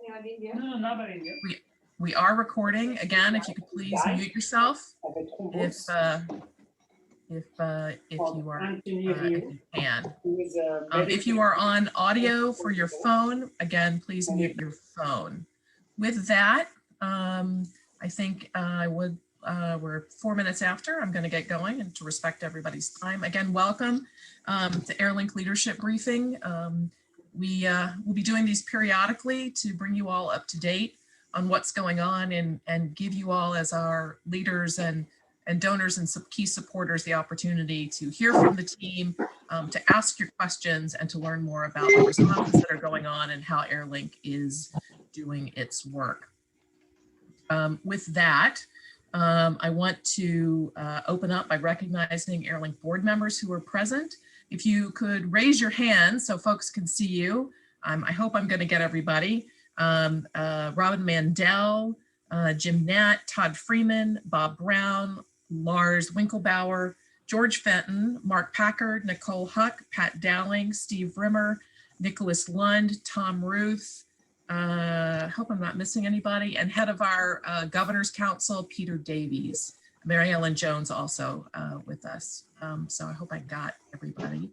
No, not by India. We are recording. Again, if you could please mute yourself if you are if you can. If you are on audio for your phone, again, please mute your phone. With that, I think we're 4 minutes after. I'm going to get going, and to respect everybody's time. Again, welcome to Airlink Leadership Briefing. We will be doing these periodically to bring you all up to date on what's going on and give you all, as our leaders and donors and key supporters, the opportunity to hear from the team, to ask your questions, and to learn more about the responses that are going on and how Airlink is doing its work. With that, I want to open up by recognizing Airlink board members who are present. If you could raise your hand so folks can see you. I hope I'm going to get everybody. Robin Mandel, Jim Nat, Todd Freeman, Bob Brown, Lars Winkelbauer, George Fenton, Mark Packard, Nicole Huck, Pat Dowling, Steve Rimmer, Nicholas Lund, Tom Ruth, hope I'm not missing anybody, and head of our Governor's Council, Peter Davies. Mary Ellen Jones also with us. So I hope I got everybody.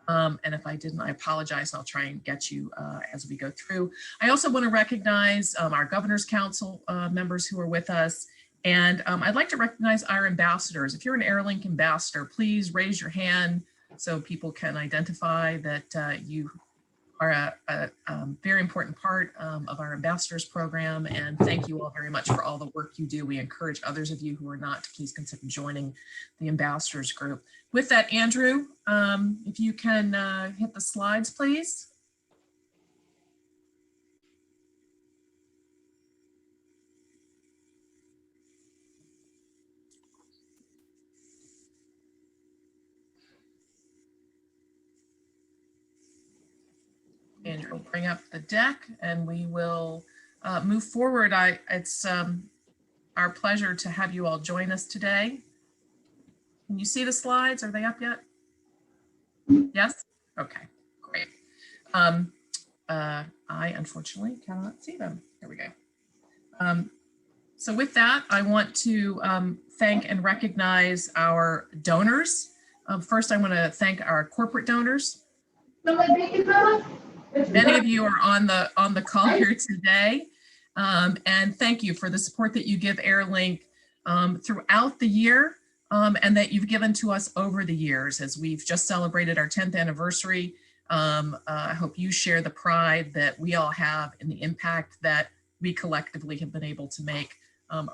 And if I didn't, I apologize. I'll try and get you as we go through. I also want to recognize our Governor's Council members who are with us. And I'd like to recognize our ambassadors. If you're an Airlink ambassador, please raise your hand so people can identify that you are a very important part of our ambassadors program. And thank you all very much for all the work you do. We encourage others of you who are not to please consider joining the ambassadors group. With that, Andrew, if you can hit the slides, please. Andrew will bring up the deck and we will move forward. It's our pleasure to have you all join us today. Can you see the slides? Are they up yet? Yes? Okay, great. I unfortunately cannot see them. Here we go. So with that, I want to thank and recognize our donors. First, I want to thank our corporate donors. Many of you are on the call here today, and thank you for the support that you give Airlink throughout the year, and that you've given to us over the years. As we've just celebrated our 10th anniversary, I hope you share the pride that we all have in the impact that we collectively have been able to make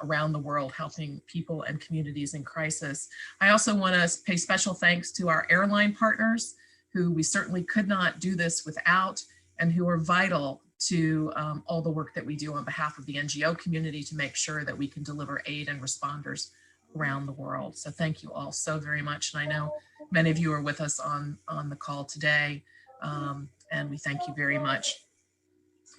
around the world, helping people and communities in crisis. I also want to pay special thanks to our airline partners, who we certainly could not do this without, and who are vital to all the work that we do on behalf of the NGO community to make sure that we can deliver aid and responders around the world. So thank you all so very much. And I know many of you are with us on the call today, and we thank you very much.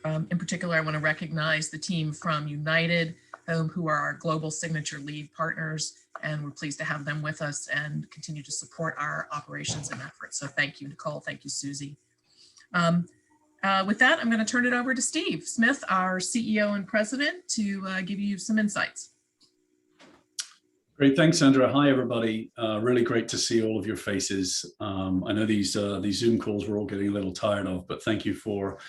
In particular, I want to recognize the team from United, who are our global signature lead partners, and we're pleased to have them with us and continue to support our operations and efforts. So thank you, Nicole. Thank you, Susie. With that, I'm going to turn it over to Steve Smith, our CEO and president, to give you some insights. Great, thanks, Sandra. Hi, everybody. Really great to see all of your faces. I know these Zoom calls we're all getting a little tired of, but thank you for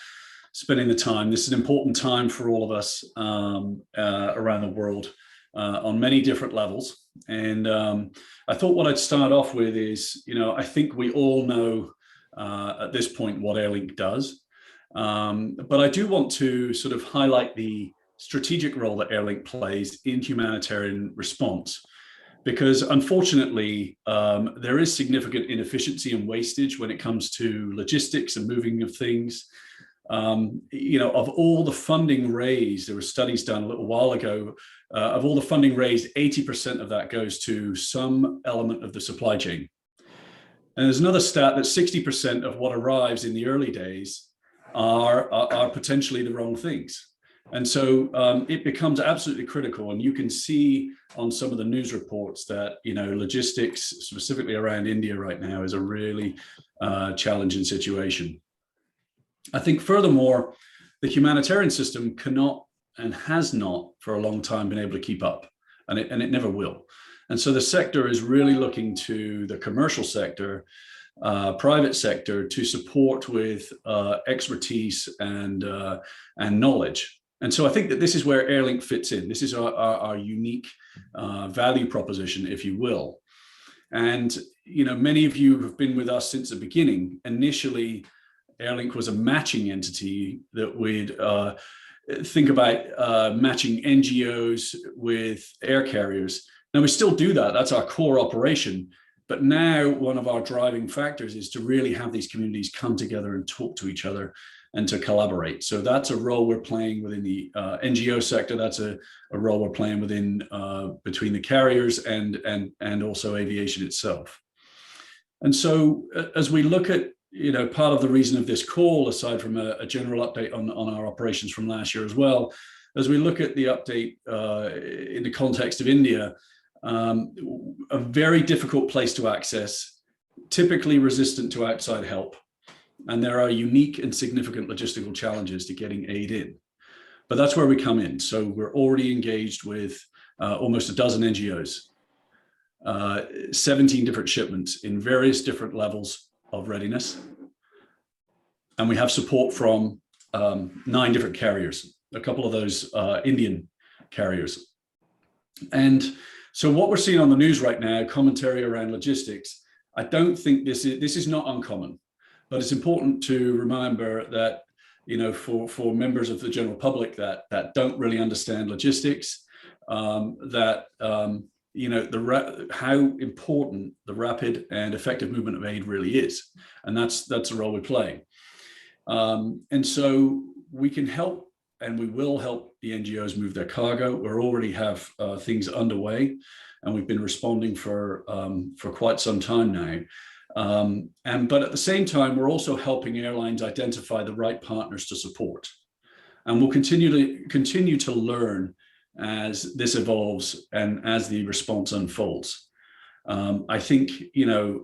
spending the time. This is an important time for all of us around the world on many different levels. And I thought what I'd start off with is, I think we all know at this point what Airlink does. But I do want to sort of highlight the strategic role that Airlink plays in humanitarian response, because unfortunately, there is significant inefficiency and wastage when it comes to logistics and moving of things. Of all the funding raised, there were studies done a little while ago, of all the funding raised, 80% of that goes to some element of the supply chain. And there's another stat that 60% of what arrives in the early days are potentially the wrong things. And so it becomes absolutely critical. And you can see on some of the news reports that, logistics, specifically around India right now, is a really challenging situation. I think furthermore, the humanitarian system cannot and has not for a long time been able to keep up, and it never will. And so the sector is really looking to the commercial sector, private sector, to support with expertise and knowledge. And so I think that this is where Airlink fits in. This is our unique value proposition, if you will. And many of you have been with us since the beginning. Initially, Airlink was a matching entity that would think about matching NGOs with air carriers. Now, we still do that. That's our core operation. But now one of our driving factors is to really have these communities come together and talk to each other and to collaborate. So that's a role we're playing within the NGO sector. That's a role we're playing within between the carriers and also aviation itself. And so as we look at, part of the reason of this call, aside from a general update on our operations from last year as well, as we look at the update in the context of India, a very difficult place to access, typically resistant to outside help. And there are unique and significant logistical challenges to getting aid in. But that's where we come in. So we're already engaged with almost a dozen NGOs, 17 different shipments in various different levels of readiness. And we have support from 9 different carriers, a couple of those Indian carriers. And so what we're seeing on the news right now, commentary around logistics, I don't think this is not uncommon. But it's important to remember that, for members of the general public that don't really understand logistics, how important the rapid and effective movement of aid really is, and that's the role we play. And so we can help, and we will help the NGOs move their cargo. We already have things underway, and we've been responding for quite some time now. But at the same time, we're also helping airlines identify the right partners to support. And we'll continue to learn as this evolves and as the response unfolds. I think, there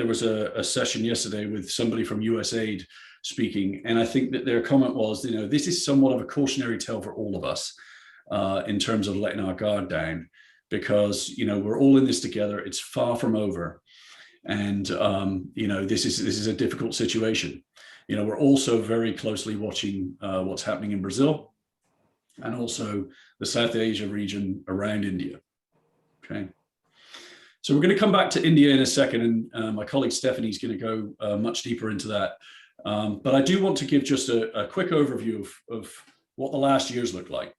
was a session yesterday with somebody from USAID speaking, and I think that their comment was, this is somewhat of a cautionary tale for all of us in terms of letting our guard down, because, we're all in this together. It's far from over. And, this is a difficult situation. We're also very closely watching what's happening in Brazil and also the South Asia region around India. Okay. So we're going to come back to India in a second, and my colleague Stephanie's going to go much deeper into that. But I do want to give just a quick overview of what the last years looked like.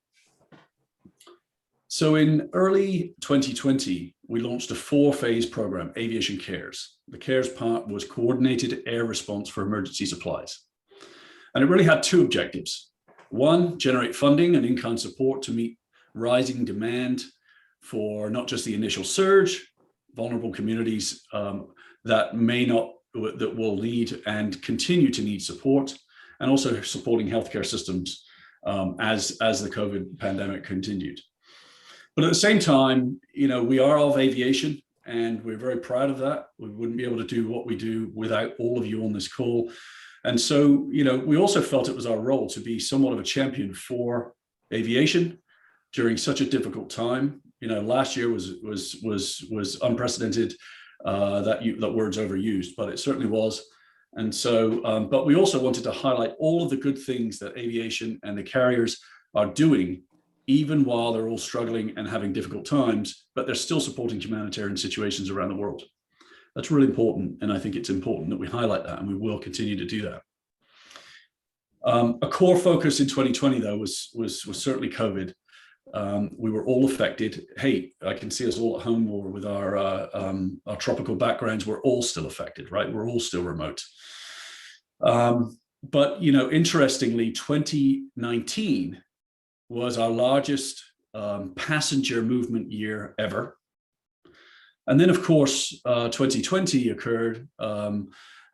So in early 2020, we launched a 4-phase program, Aviation Cares. The CARES part was coordinated air response for emergency supplies. And it really had 2 objectives. 1, generate funding and in-kind support to meet rising demand for not just the initial surge, vulnerable communities that will need and continue to need support, and also supporting healthcare systems as the COVID pandemic continued. But at the same time, we are of aviation, and we're very proud of that. We wouldn't be able to do what we do without all of you on this call. And so, we also felt it was our role to be somewhat of a champion for aviation during such a difficult time. Last year was unprecedented. That word's overused, but it certainly was. And so, but we also wanted to highlight all of the good things that aviation and the carriers are doing, even while they're all struggling and having difficult times, but they're still supporting humanitarian situations around the world. That's really important. And I think it's important that we highlight that, and we will continue to do that. A core focus in 2020, though, was certainly COVID. We were all affected. Hey, I can see us all at home, or with our tropical backgrounds, we're all still affected, right? We're all still remote. But, interestingly, 2019 was our largest passenger movement year ever. And then, of course, 2020 occurred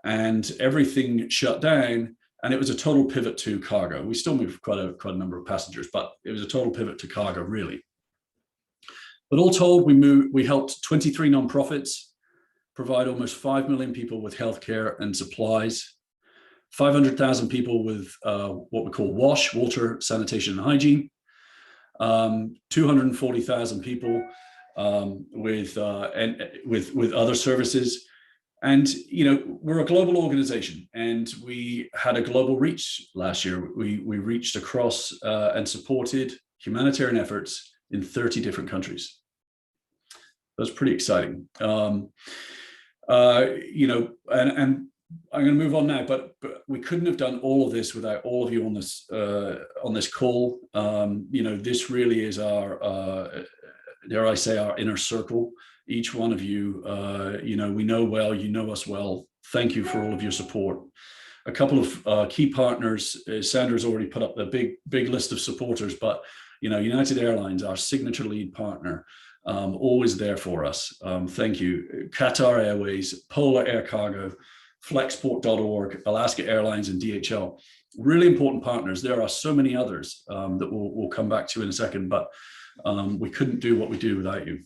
and everything shut down, and it was a total pivot to cargo. We still moved quite a number of passengers, but it was a total pivot to cargo, really. But all told, we helped 23 nonprofits provide almost 5 million people with healthcare and supplies. 500,000 people with what we call WASH, water, sanitation and hygiene, 240,000 people with other services. And, you know, we're a global organization, and we had a global reach last year. We reached across and supported humanitarian efforts in 30 different countries. That's pretty exciting. You know, and I'm going to move on now, but we couldn't have done all of this without all of you on this call. You know, this really is our, dare I say, our inner circle. Each one of you, you know, we know well, you know us well. Thank you for all of your support. A couple of key partners, Sandra's already put up the big list of supporters, but, you know, United Airlines, our signature lead partner, always there for us. Thank you. Qatar Airways, Polar Air Cargo, Flexport.org, Alaska Airlines, and DHL. Really important partners. There are so many others that we'll come back to in a second, but we couldn't do what we do without you.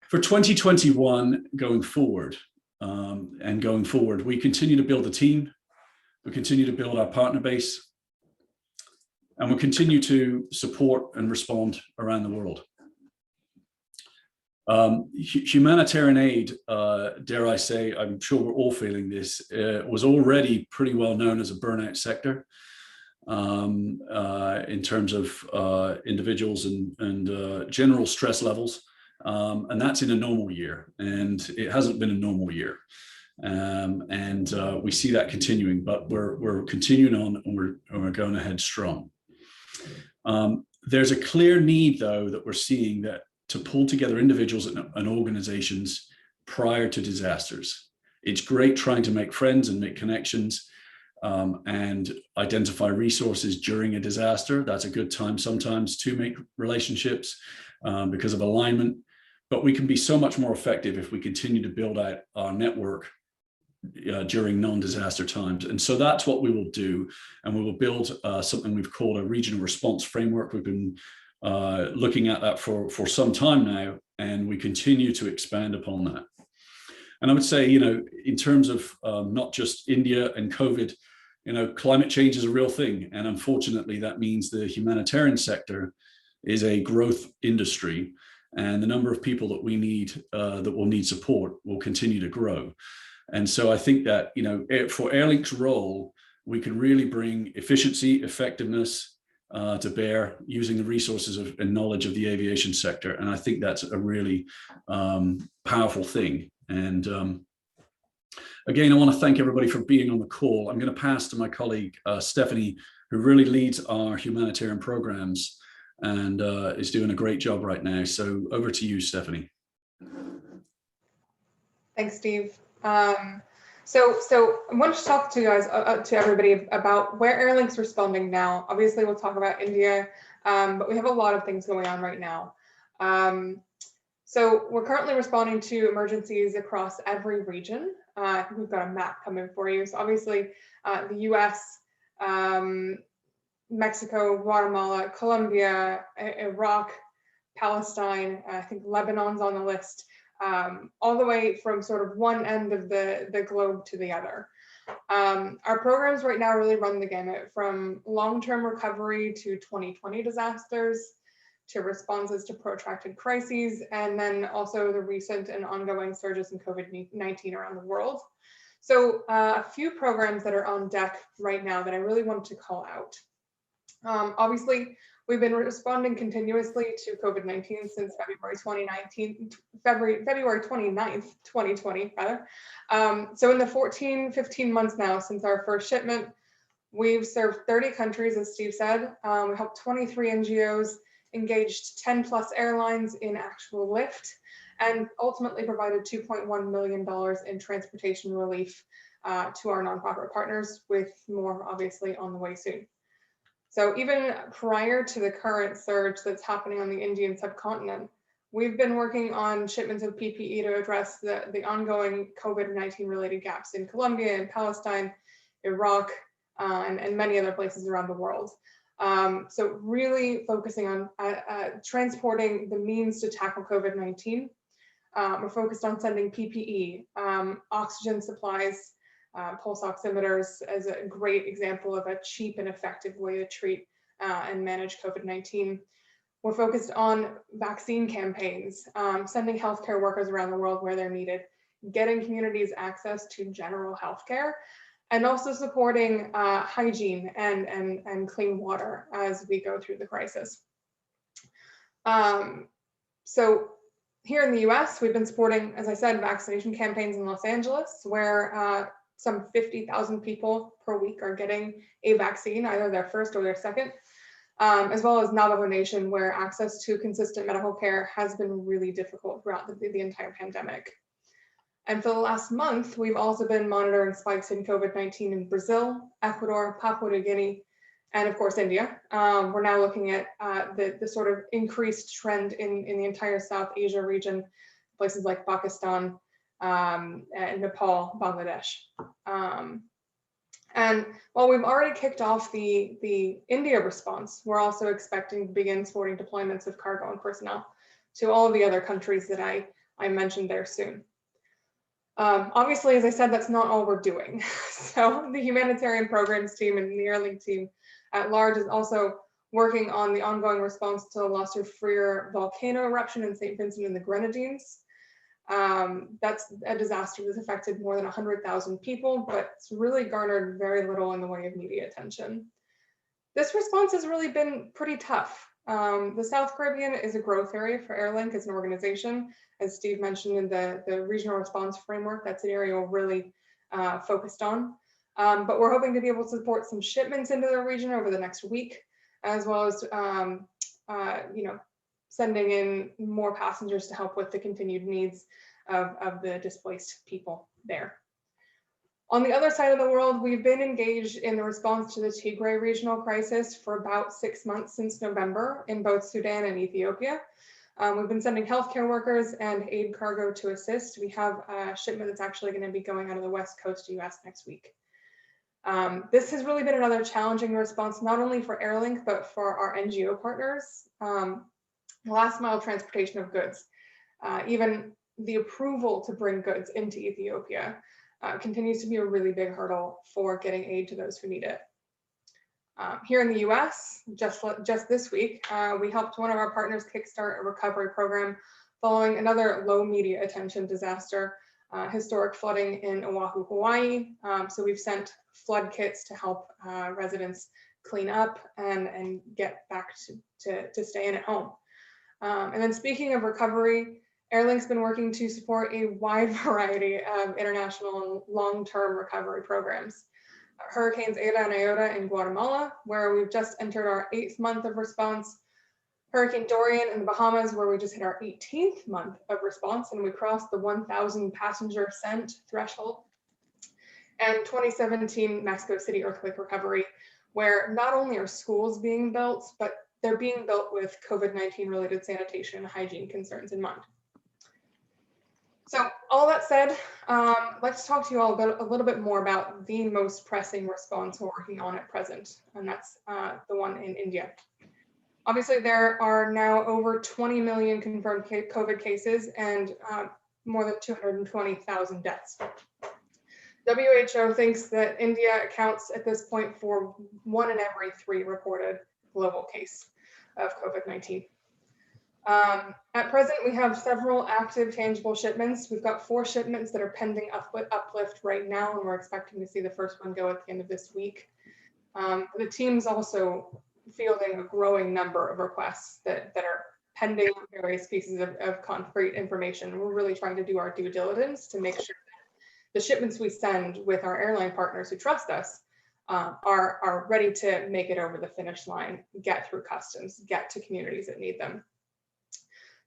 For 2021 going forward, we continue to build the team, we continue to build our partner base, and we continue to support and respond around the world. Humanitarian aid, dare I say, I'm sure we're all feeling this, was already pretty well known as a burnout sector in terms of individuals and general stress levels. And that's in a normal year, and it hasn't been a normal year. And we see that continuing, but we're continuing on, and we're going ahead strong. There's a clear need, though, that we're seeing that to pull together individuals and organizations prior to disasters. It's great trying to make friends and make connections and identify resources during a disaster. That's a good time sometimes to make relationships because of alignment. But we can be so much more effective if we continue to build out our network during non-disaster times. And so that's what we will do. And we will build something we've called a regional response framework. We've been looking at that for some time now, and we continue to expand upon that. And I would say, you know, in terms of not just India and COVID, you know, climate change is a real thing. And unfortunately, that means the humanitarian sector is a growth industry, and the number of people that we need, that will need support, will continue to grow. And so I think that, you know, for Airlink's role, we can really bring efficiency, effectiveness to bear using the resources and knowledge of the aviation sector. And I think that's a really powerful thing. And again, I want to thank everybody for being on the call. I'm going to pass to my colleague, Stephanie, who really leads our humanitarian programs and is doing a great job right now. So over to you, Stephanie. Thanks, Steve. So I want to talk to you guys, to everybody, about where Airlink's responding now. Obviously, we'll talk about India, but we have a lot of things going on right now. So we're currently responding to emergencies across every region. I think we've got a map coming for you. So obviously, the US, Mexico, Guatemala, Colombia, Iraq, Palestine, I think Lebanon's on the list, all the way from sort of one end of the globe to the other. Our programs right now really run the gamut from long-term recovery to 2020 disasters, to responses to protracted crises, and then also the recent and ongoing surges in COVID-19 around the world. So a few programs that are on deck right now that I really wanted to call out. Obviously, we've been responding continuously to COVID-19 since February 29th, 2020, rather. So in the 15 months now since our first shipment, we've served 30 countries, as Steve said. We helped 23 NGOs, engaged 10 plus airlines in actual lift, and ultimately provided $2.1 million in transportation relief to our nonprofit partners, with more obviously on the way soon. So even prior to the current surge that's happening on the Indian subcontinent, we've been working on shipments of PPE to address the ongoing COVID-19 related gaps in Colombia and Palestine, Iraq, and many other places around the world. So really focusing on transporting the means to tackle COVID-19. We're focused on sending PPE, oxygen supplies, pulse oximeters as a great example of a cheap and effective way to treat and manage COVID-19. We're focused on vaccine campaigns, sending healthcare workers around the world where they're needed, getting communities access to general healthcare, and also supporting hygiene and clean water as we go through the crisis. So here in the US, we've been supporting, as I said, vaccination campaigns in Los Angeles, where some 50,000 people per week are getting a vaccine, either their first or their second, as well as Navajo Nation, where access to consistent medical care has been really difficult throughout the entire pandemic. And for the last month, we've also been monitoring spikes in COVID-19 in Brazil, Ecuador, Papua New Guinea, and of course, India. We're now looking at the sort of increased trend in the entire South Asia region, places like Pakistan, and Nepal, Bangladesh. And while we've already kicked off the India response, we're also expecting to begin supporting deployments of cargo and personnel to all of the other countries that I mentioned there soon. Obviously, as I said, that's not all we're doing. So the humanitarian programs team and the Airlink team at large is also working on the ongoing response to the La Soufriere volcano eruption in St. Vincent and the Grenadines. That's a disaster that's affected more than 100,000 people, but it's really garnered very little in the way of media attention. This response has really been pretty tough. The South Caribbean is a growth area for Airlink as an organization. As Steve mentioned in the regional response framework, that's an area we're really focused on. But we're hoping to be able to support some shipments into the region over the next week, as well as sending in more passengers to help with the continued needs of the displaced people there. On the other side of the world, we've been engaged in the response to the Tigray regional crisis for about 6 months since November in both Sudan and Ethiopia. We've been sending healthcare workers and aid cargo to assist. We have a shipment that's actually going to be going out of the West Coast US next week. This has really been another challenging response, not only for Airlink, but for our NGO partners. Last mile transportation of goods, even the approval to bring goods into Ethiopia continues to be a really big hurdle for getting aid to those who need it. Here in the US, just this week, we helped one of our partners kickstart a recovery program following another low media attention disaster, historic flooding in Oahu, Hawaii. So we've sent flood kits to help residents clean up and get back to staying at home. And then speaking of recovery, Airlink's been working to support a wide variety of international and long-term recovery programs. Hurricanes Eta and Iota in Guatemala, where we've just entered our 8th month of response. Hurricane Dorian in the Bahamas, where we just hit our 18th month of response and we crossed the 1,000 passenger sent threshold. And 2017 Mexico City earthquake recovery, where not only are schools being built, but they're being built with COVID-19 related sanitation and hygiene concerns in mind. So all that said, let's talk to you all a little bit more about the most pressing response we're working on at present, and that's the one in India. Obviously, there are now over 20 million confirmed COVID cases and more than 220,000 deaths. WHO thinks that India accounts at this point for 1 in every 3 reported global case of COVID-19. At present, we have several active tangible shipments. We've got 4 shipments that are pending uplift right now, and we're expecting to see the first one go at the end of this week. The team's also fielding a growing number of requests that are pending various pieces of concrete information. We're really trying to do our due diligence to make sure that the shipments we send with our airline partners who trust us are ready to make it over the finish line, get through customs, get to communities that need them.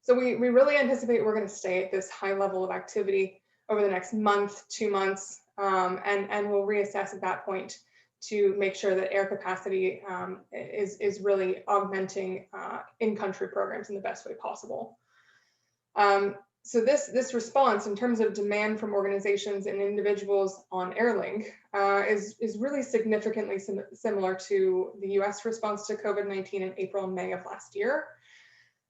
So we really anticipate we're going to stay at this high level of activity over the next month, 2 months, and we'll reassess at that point to make sure that air capacity is really augmenting in-country programs in the best way possible. So this response in terms of demand from organizations and individuals on Airlink is really significantly similar to the US response to COVID-19 in April and May of last year.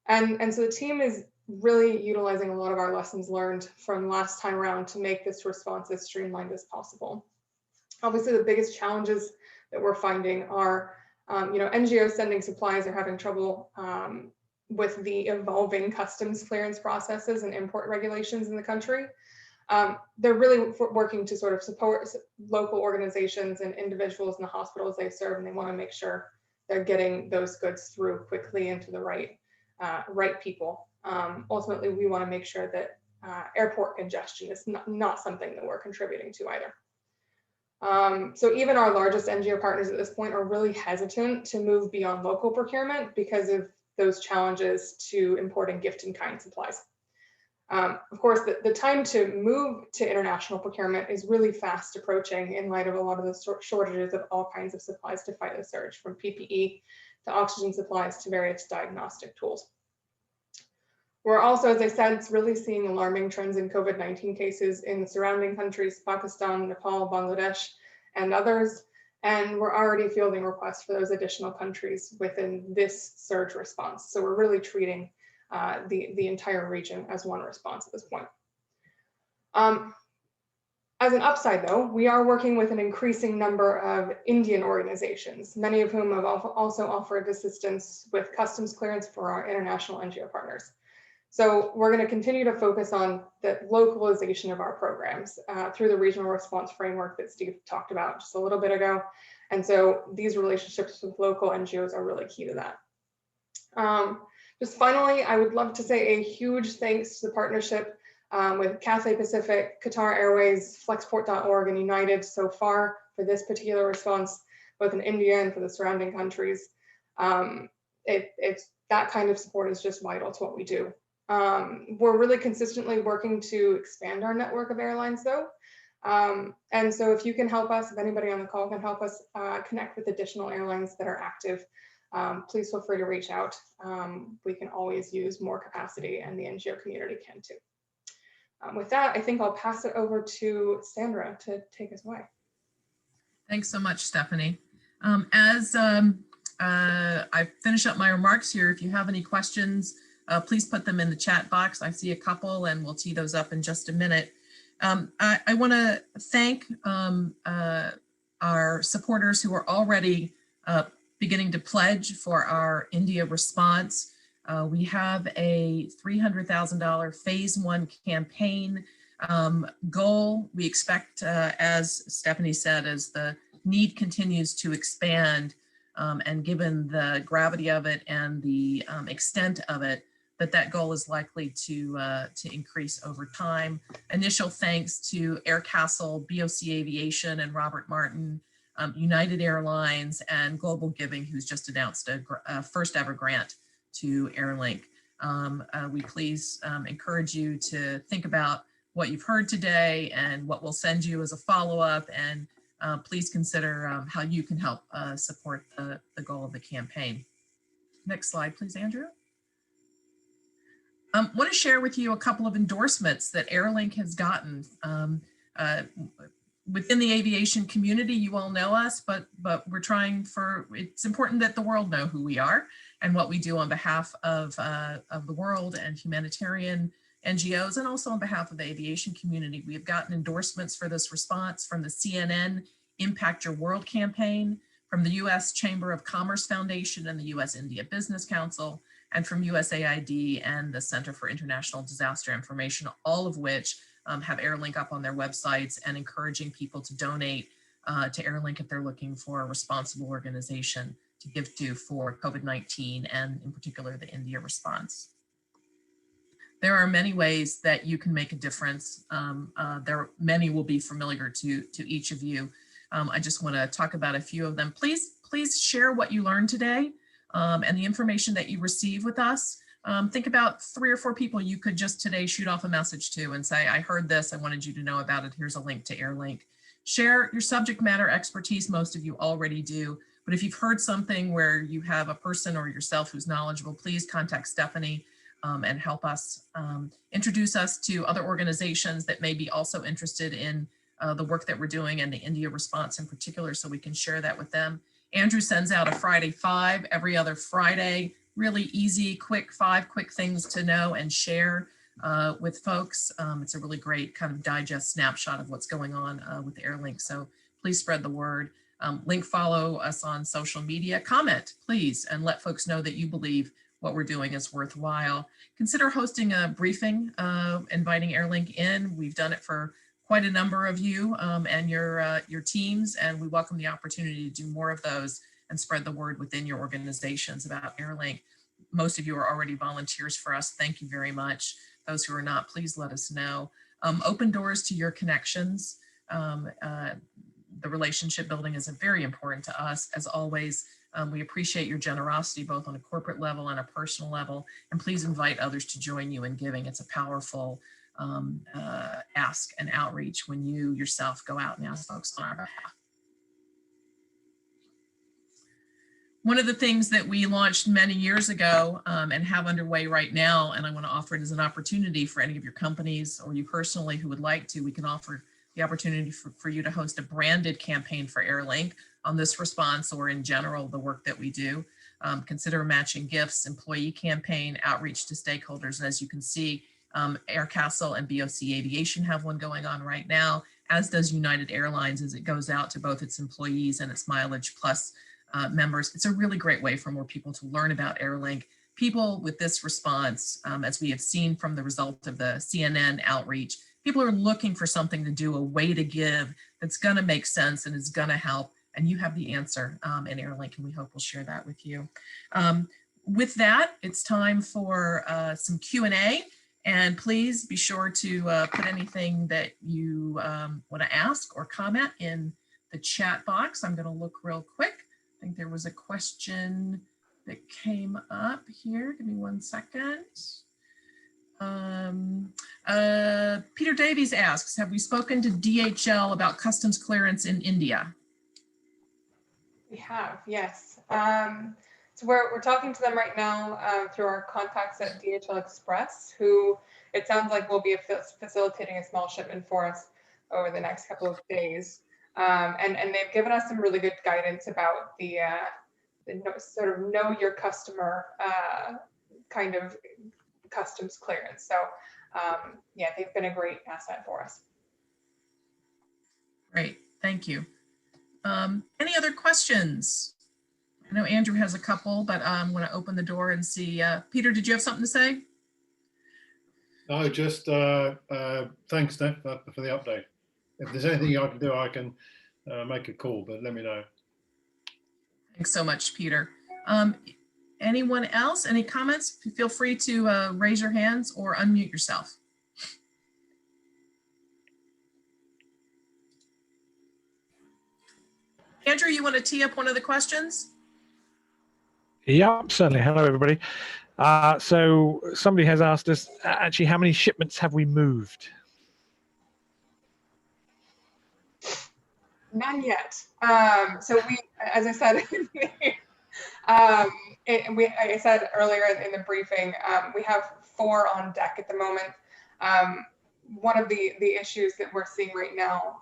And so the team is really utilizing a lot of our lessons learned from last time around to make this response as streamlined as possible. Obviously, the biggest challenges that we're finding are, NGOs sending supplies are having trouble with the evolving customs clearance processes and import regulations in the country. They're really working to sort of support local organizations and individuals in the hospitals they serve, and they want to make sure they're getting those goods through quickly into the right people. Ultimately, we want to make sure that airport congestion is not something that we're contributing to either. So even our largest NGO partners at this point are really hesitant to move beyond local procurement because of those challenges to importing gift-in-kind supplies. Of course, the time to move to international procurement is really fast approaching in light of a lot of the shortages of all kinds of supplies to fight the surge, from PPE to oxygen supplies to various diagnostic tools. We're also, as I said, really seeing alarming trends in COVID-19 cases in the surrounding countries, Pakistan, Nepal, Bangladesh, and others. And we're already fielding requests for those additional countries within this surge response. So we're really treating the entire region as one response at this point. As an upside, though, we are working with an increasing number of Indian organizations, many of whom have also offered assistance with customs clearance for our international NGO partners. So we're going to continue to focus on the localization of our programs through the regional response framework that Steve talked about just a little bit ago. And so these relationships with local NGOs are really key to that. Just finally, I would love to say a huge thanks to the partnership with Cathay Pacific, Qatar Airways, Flexport.org, and United so far for this particular response, both in India and for the surrounding countries. It's that kind of support is just vital to what we do. We're really consistently working to expand our network of airlines, though. And so if you can help us, if anybody on the call can help us connect with additional airlines that are active, please feel free to reach out. We can always use more capacity, and the NGO community can too. With that, I think I'll pass it over to Sandra to take us away. Thanks so much, Stephanie. As I finish up my remarks here, if you have any questions, please put them in the chat box. I see a couple, and we'll tee those up in just a minute. I want to thank our supporters who are already beginning to pledge for our India response. We have a $300,000 phase 1 campaign goal. We expect, as Stephanie said, as the need continues to expand, and given the gravity of it and the extent of it, that goal is likely to increase over time. Initial thanks to Air Castle, BOC Aviation, and Robert Martin, United Airlines, and Global Giving, who's just announced a first ever grant to Airlink. We please encourage you to think about what you've heard today and what we'll send you as a follow-up, and please consider how you can help support the goal of the campaign. Next slide, please, Andrew. Want to share with you a couple of endorsements that Airlink has gotten. Within the aviation community, you all know us, but we're trying it's important that the world know who we are and what we do on behalf of the world and humanitarian NGOs, and also on behalf of the aviation community. We have gotten endorsements for this response from the CNN Impact Your World campaign, from the U.S. Chamber of Commerce Foundation and the U.S. India Business Council, and from USAID and the Center for International Disaster Information, all of which have Airlink up on their websites and encouraging people to donate to Airlink if they're looking for a responsible organization to give to for COVID-19 and in particular the India response. There are many ways that you can make a difference. Many will be familiar to each of you. I just want to talk about a few of them. Please share what you learned today and the information that you receive with us. Think about 3 or 4 people you could just today shoot off a message to and say, I heard this, I wanted you to know about it. Here's a link to Airlink. Share your subject matter expertise. Most of you already do. But if you've heard something where you have a person or yourself who's knowledgeable, please contact Stephanie and help us introduce us to other organizations that may be also interested in the work that we're doing and the India response in particular, so we can share that with them. Andrew sends out a Friday 5 every other Friday. Really easy, quick 5 quick things to know and share with folks. It's a really great kind of digest snapshot of what's going on with Airlink. So please spread the word. Link follow us on social media, comment, please, and let folks know that you believe what we're doing is worthwhile. Consider hosting a briefing, inviting Airlink in. We've done it for quite a number of you and your teams, and we welcome the opportunity to do more of those and spread the word within your organizations about Airlink. Most of you are already volunteers for us. Thank you very much. Those who are not, please let us know. Open doors to your connections. The relationship building is very important to us. As always, we appreciate your generosity, both on a corporate level and a personal level. And please invite others to join you in giving. It's a powerful ask and outreach when you yourself go out and ask folks on our behalf. One of the things that we launched many years ago and have underway right now, and I want to offer it as an opportunity for any of your companies or you personally who would like to, we can offer the opportunity for you to host a branded campaign for Airlink on this response or in general, the work that we do. Consider matching gifts, employee campaign, outreach to stakeholders. And as you can see, Aircastle and BOC Aviation have one going on right now, as does United Airlines as it goes out to both its employees and its Mileage Plus members. It's a really great way for more people to learn about Airlink. People with this response, as we have seen from the result of the CNN outreach, people are looking for something to do, a way to give that's going to make sense and is going to help. And you have the answer in Airlink, and we hope we'll share that with you. With that, it's time for some Q&A. And please be sure to put anything that you want to ask or comment in the chat box. I'm going to look real quick. I think there was a question that came up here. Give me 1 second. Peter Davies asks, have we spoken to DHL about customs clearance in India? We have, yes. So we're talking to them right now through our contacts at DHL Express, who it sounds like will be facilitating a small shipment for us over the next couple of days. And they've given us some really good guidance about the sort of know your customer kind of customs clearance. So yeah, they've been a great asset for us. Great, thank you. Any other questions? I know Andrew has a couple, but I'm going to open the door and see. Peter, did you have something to say? No, just thanks, Steph, for the update. If there's anything I can do, I can make a call, but let me know. Thanks so much, Peter. Anyone else? Any comments? Feel free to raise your hands or unmute yourself. Andrew, you want to tee up one of the questions? Yeah, certainly. Hello, everybody. So somebody has asked us, actually, how many shipments have we moved? None yet. So we, as I said, I said earlier in the briefing, we have 4 on deck at the moment. One of the issues that we're seeing right now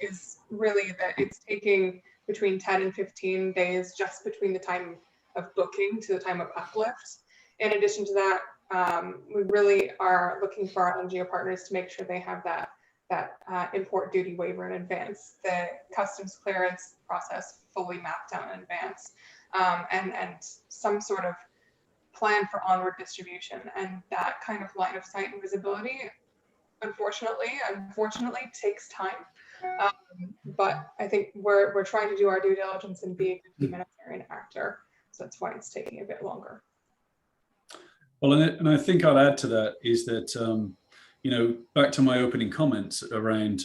is really that it's taking between 10 and 15 days just between the time of booking to the time of uplift. In addition to that, we really are looking for our NGO partners to make sure they have that import duty waiver in advance, the customs clearance process fully mapped out in advance, and some sort of plan for onward distribution. And that kind of line of sight and visibility, unfortunately takes time. But I think we're trying to do our due diligence and be a good humanitarian actor. So that's why it's taking a bit longer. Well, and I think I'd add to that is that, you know, back to my opening comments around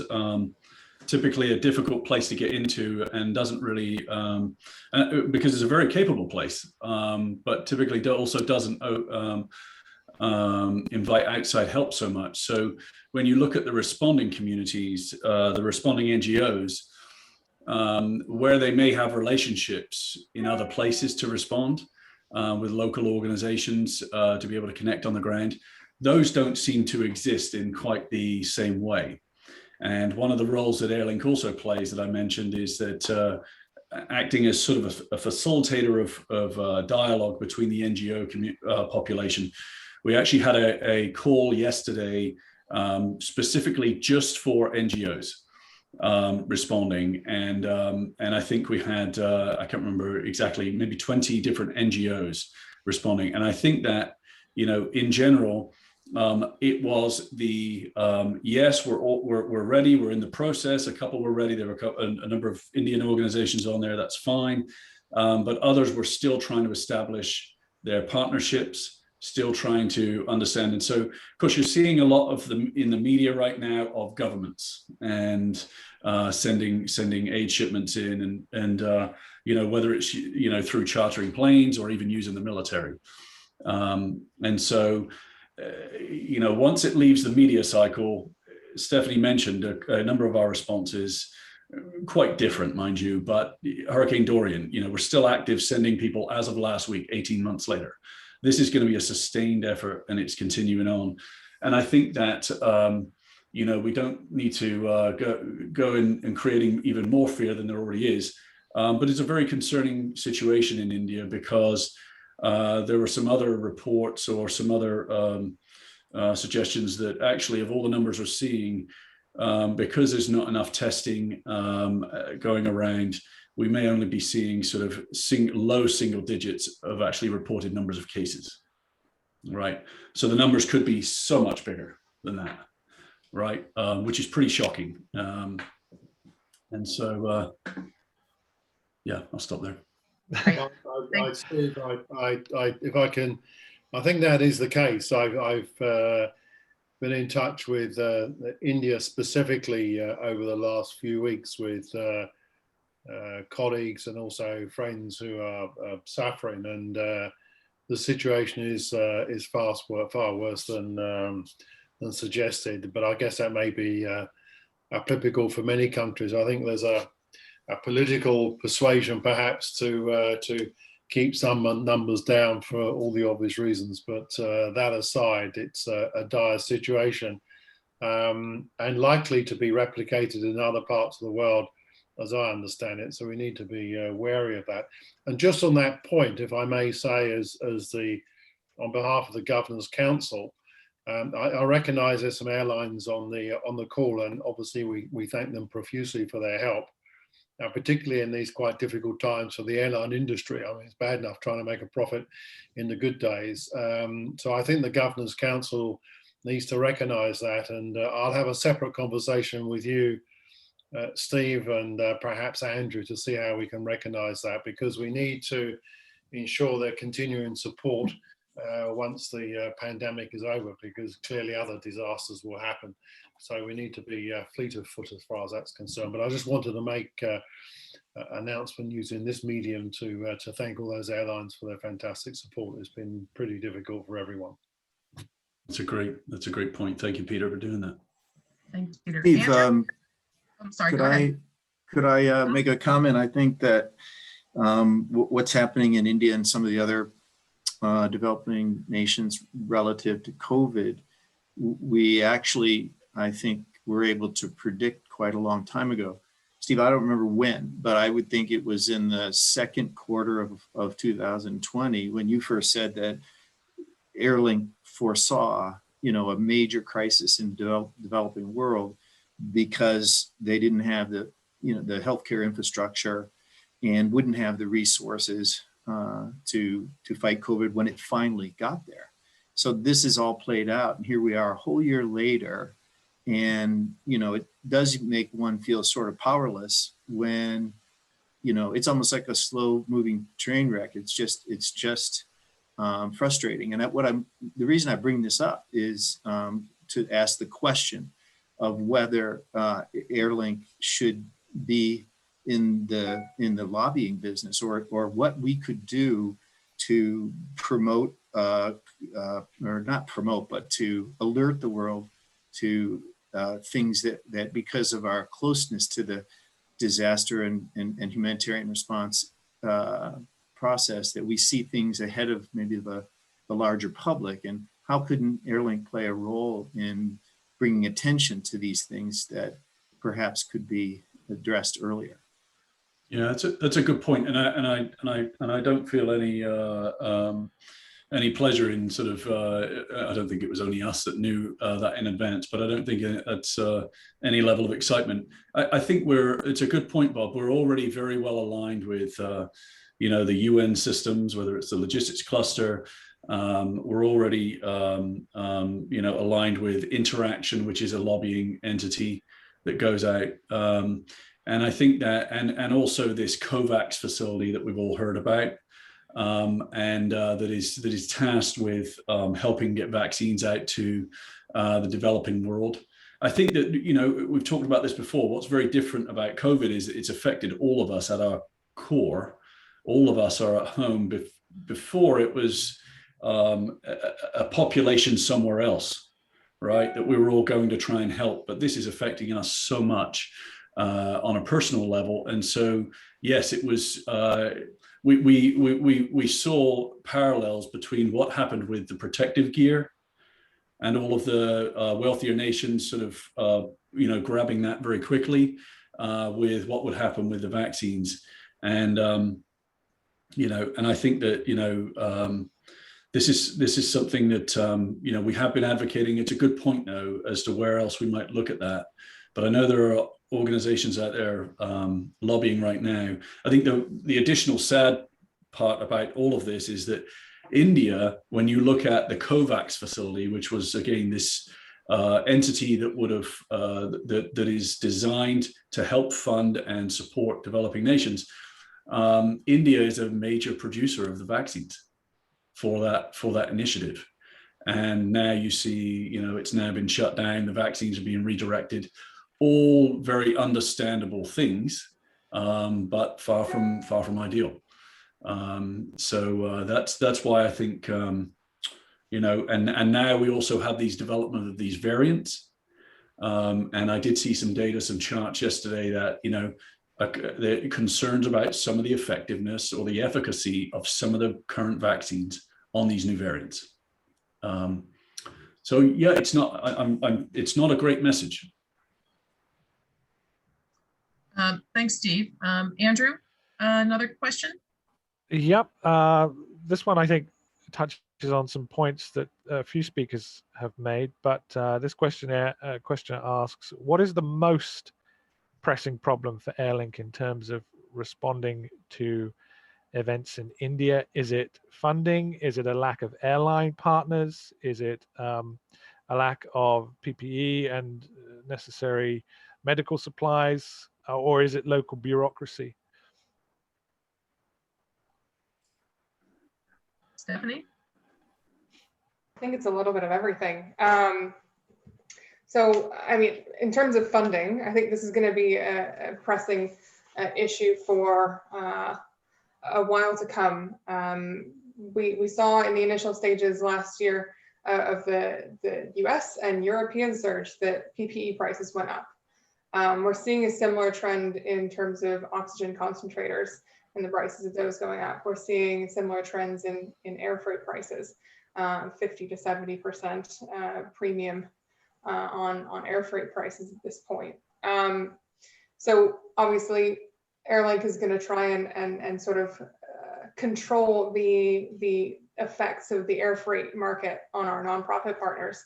typically a difficult place to get into and doesn't really, because it's a very capable place, but typically also doesn't invite outside help so much. So when you look at the responding communities, the responding NGOs, where they may have relationships in other places to respond with local organizations to be able to connect on the ground, those don't seem to exist in quite the same way. And one of the roles that Airlink also plays that I mentioned is that acting as sort of a facilitator of dialogue between the NGO population. We actually had a call yesterday specifically just for NGOs. responding, and I think we had I can't remember exactly, maybe 20 different NGOs responding, and I think that, you know, in general, it was the yes, we're ready, we're in the process. A couple were ready. There were a number of Indian organizations on there. That's fine, but others were still trying to establish their partnerships, still trying to understand. And so, of course, you're seeing a lot of them in the media right now of governments and sending aid shipments in, and you know, whether it's, you know, through chartering planes or even using the military. And so, you know, once it leaves the media cycle, Stephanie mentioned a number of our responses, quite different, mind you, but Hurricane Dorian, you know, we're still active, sending people as of last week, 18 months later. This is going to be a sustained effort, and it's continuing on. And I think that, you know, we don't need to go in creating even more fear than there already is. But it's a very concerning situation in India, because there were some other reports or some other suggestions that actually, of all the numbers we're seeing, because there's not enough testing going around, we may only be seeing sort of low single digits of actually reported numbers of cases, right? So the numbers could be so much bigger than that, right? Which is pretty shocking. And so, yeah, I'll stop there. Steve, if I can, I think that is the case. I've been in touch with India specifically over the last few weeks with colleagues and also friends who are suffering, and the situation is far worse than suggested. But I guess that may be applicable for many countries. I think there's a political persuasion perhaps to keep some numbers down for all the obvious reasons. But that aside, it's a dire situation, and likely to be replicated in other parts of the world, as I understand it. So we need to be wary of that. And just on that point, if I may say, on behalf of the Governors Council, I recognise there's some airlines on the call, and obviously we thank them profusely for their help. Now, particularly in these quite difficult times for the airline industry. I mean, it's bad enough trying to make a profit in the good days. So I think the Governors Council needs to recognise that, and I'll have a separate conversation with you, Steve, and perhaps Andrew, to see how we can recognise that, because we need to ensure their continuing support once the pandemic is over, because clearly other disasters will happen. So we need to be fleet of foot as far as that's concerned. But I just wanted to make an announcement using this medium to thank all those airlines for their fantastic support. It's been pretty difficult for everyone. That's a great point. Thank you, Peter, for doing that. Thanks, Peter. Steve, I'm sorry, could I make a comment? I think that what's happening in India and some of the other developing nations relative to COVID, we actually, I think, were able to predict quite a long time ago. Steve, I don't remember when, but I would think it was in the second quarter of 2020 when you first said that Airlink foresaw, a major crisis in the developing world because they didn't have the healthcare infrastructure and wouldn't have the resources to fight COVID when it finally got there. So this is all played out, and here we are a whole year later, and it does make one feel sort of powerless when it's almost like a slow moving train wreck. It's just frustrating. And the reason I bring this up is to ask the question of whether Airlink should be in the lobbying business, or what we could do to promote or not promote, but to alert the world to things that because of our closeness to the disaster and humanitarian response process, that we see things ahead of maybe the larger public. And how couldn't Airlink play a role in bringing attention to these things that perhaps could be addressed earlier? Yeah, that's a good point, and I don't feel any pleasure in sort of, I don't think it was only us that knew that in advance, but I don't think that's any level of excitement. I think it's a good point, Bob. We're already very well aligned with, you know, the UN systems, whether it's the logistics cluster. We're already, you know, aligned with Interaction, which is a lobbying entity that goes out. And I think that, and also this COVAX facility that we've all heard about. That is tasked with helping get vaccines out to the developing world. I think that, you know, we've talked about this before. What's very different about COVID is it's affected all of us at our core. All of us are at home. Before it was a population somewhere else, right? That we were all going to try and help. But this is affecting us so much on a personal level. And so, yes, it was. We saw parallels between what happened with the protective gear and all of the wealthier nations sort of, you know, grabbing that very quickly with what would happen with the vaccines. And, you know, and I think that, you know, this is something that, you know, we have been advocating. It's a good point, though, as to where else we might look at that. But I know there are organizations out there lobbying right now. I think the additional sad part about all of this is that India, when you look at the COVAX facility, which was again this entity that would have that is designed to help fund and support developing nations, India is a major producer of the vaccines for that initiative. And now you see, you know, it's now been shut down. The vaccines are being redirected. All very understandable things, but far from ideal. So that's why I think, you know, and now we also have these development of these variants. And I did see some data, some charts yesterday that, you know, the concerns about some of the effectiveness or the efficacy of some of the current vaccines on these new variants. So yeah, it's not a great message. Thanks, Steve. Andrew, another question? Yep. This one, I think, touches on some points that a few speakers have made, but this questioner asks, what is the most pressing problem for Airlink in terms of responding to events in India? Is it funding? Is it a lack of airline partners? Is it a lack of PPE and necessary medical supplies? Or is it local bureaucracy? Stephanie? I think it's a little bit of everything. So, I mean, in terms of funding, I think this is going to be a pressing issue for a while to come. We saw in the initial stages last year of the US and European surge that PPE prices went up. We're seeing a similar trend in terms of oxygen concentrators and the prices of those going up. We're seeing similar trends in air freight prices, 50 to 70% premium on air freight prices at this point. So obviously, Airlink is going to try and sort of control the effects of the air freight market on our nonprofit partners.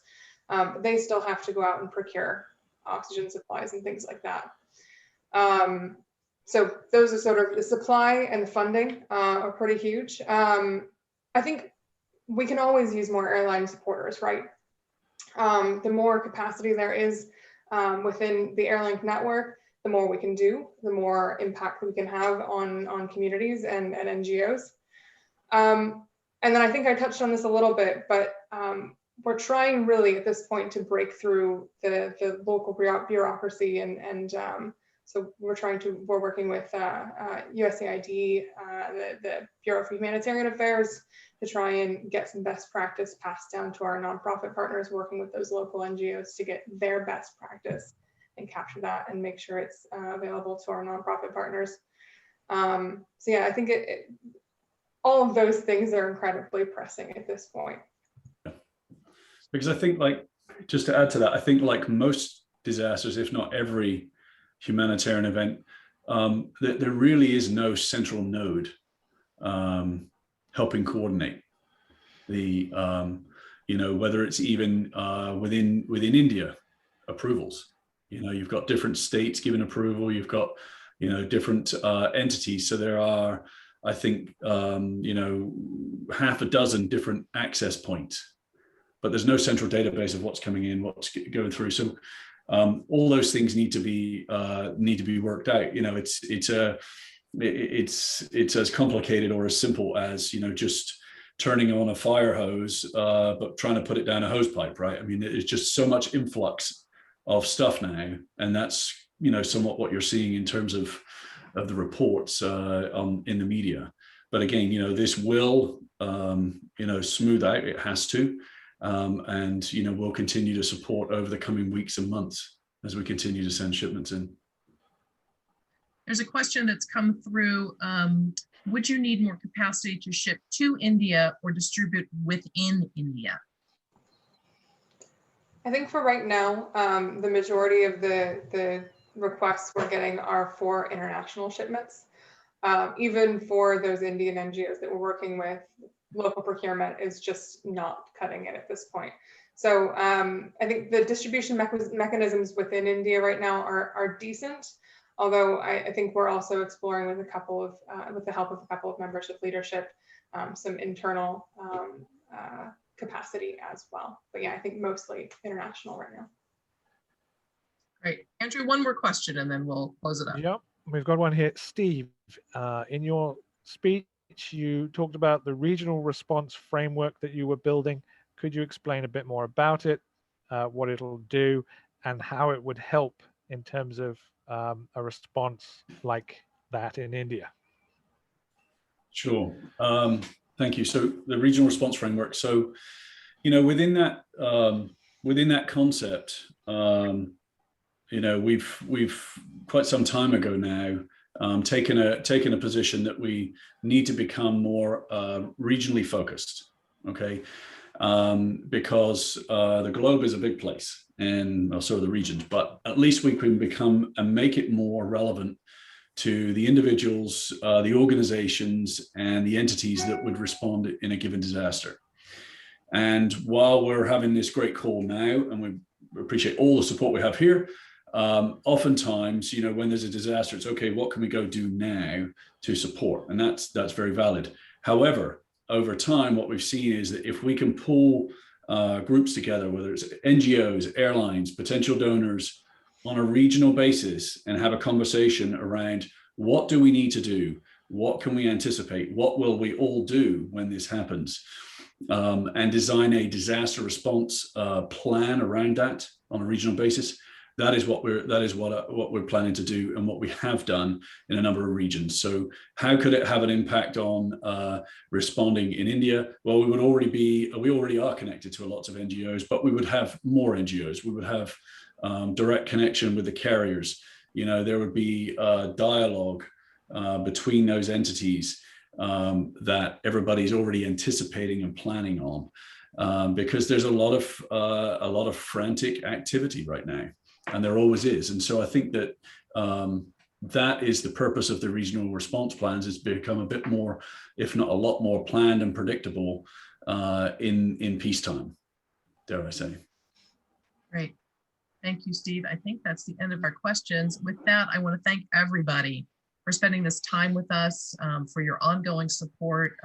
They still have to go out and procure oxygen supplies and things like that. So those are sort of the supply and the funding are pretty huge. I think we can always use more airline supporters, right? The more capacity there is within the Airlink network, the more we can do, the more impact we can have on communities and NGOs. And then I think I touched on this a little bit, but we're trying really at this point to break through the local bureaucracy, and so we're working with USAID, the Bureau for Humanitarian Affairs, to try and get some best practice passed down to our nonprofit partners, working with those local NGOs to get their best practice and capture that and make sure it's available to our nonprofit partners. So yeah, I think all of those things are incredibly pressing at this point. Because I think, like, just to add to that, I think like most disasters, if not every humanitarian event, there really is no central node helping coordinate. the whether it's even within India approvals. You've got different states giving approval. You've got different entities. So there are, I think, half a dozen different access points, but there's no central database of what's coming in, what's going through. So all those things need to be worked out. It's as complicated or as simple as just turning on a fire hose, but trying to put it down a hose pipe, right? I mean, it's just so much influx of stuff now, and that's somewhat what you're seeing in terms of the reports in the media. But again, this will smooth out. It has to, and we'll continue to support over the coming weeks and months as we continue to send shipments in. There's a question that's come through. Would you need more capacity to ship to India or distribute within India? I think for right now, the majority of the requests we're getting are for international shipments. Even for those Indian NGOs that we're working with, local procurement is just not cutting it at this point. So I think the distribution mechanisms within India right now are decent. Although I think we're also exploring with with the help of a couple of membership leadership, some internal capacity as well. But yeah, I think mostly international right now. Great. Andrew, one more question and then we'll close it up. Yep, we've got one here. Steve, in your speech, you talked about the regional response framework that you were building. Could you explain a bit more about it, what it'll do, and how it would help in terms of a response like that in India? Sure. Thank you. So the regional response framework. So, within that concept, we've quite some time ago now taken a position that we need to become more regionally focused. Okay, because the globe is a big place, and also the regions, but at least we can become and make it more relevant to the individuals, the organizations, and the entities that would respond in a given disaster. And while we're having this great call now, and we appreciate all the support we have here, oftentimes, when there's a disaster, it's okay, what can we go do now to support? And that's very valid. However, over time, what we've seen is that if we can pull groups together, whether it's NGOs, airlines, potential donors, on a regional basis, and have a conversation around what do we need to do? What can we anticipate? What will we all do when this happens? And design a disaster response plan around that on a regional basis. That is what we're planning to do, and what we have done in a number of regions. So how could it have an impact on responding in India? Well, we already are connected to lots of NGOs, but we would have more NGOs. We would have direct connection with the carriers. There would be a dialogue between those entities that everybody's already anticipating and planning on, because there's a lot of frantic activity right now, and there always is. And so I think that that is the purpose of the regional response plans, is become a bit more, if not a lot more, planned and predictable in peacetime, dare I say. Great. Thank you, Steve. I think that's the end of our questions. With that, I want to thank everybody for spending this time with us, for your ongoing support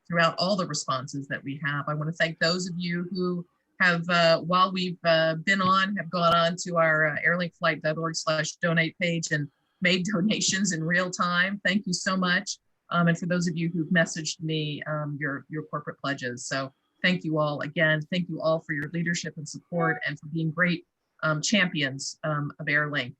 throughout all the responses that we have. I want to thank those of you who have, while we've been on, have gone on to our airlinkflight.org/donate page and made donations in real time. Thank you so much. And for those of you who've messaged me your corporate pledges. So thank you all again. Thank you all for your leadership and support, and for being great champions of Airlink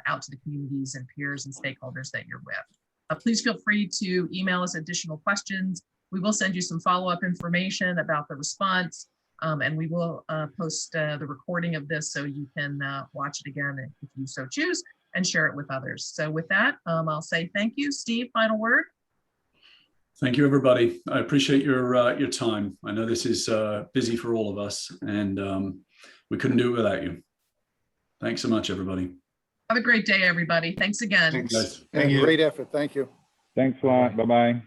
out to the communities and peers and stakeholders that you're with. Please feel free to email us additional questions. We will send you some follow-up information about the response, and we will post the recording of this so you can watch it again if you so choose, and share it with others. So with that, I'll say thank you. Steve, final word. Thank you, everybody. I appreciate your time. I know this is busy for all of us, and we couldn't do it without you. Thanks so much, everybody. Have a great day, everybody. Thanks again. Thanks. Guys. Thank you. Great effort. Thank you. Thanks a lot. Bye-bye.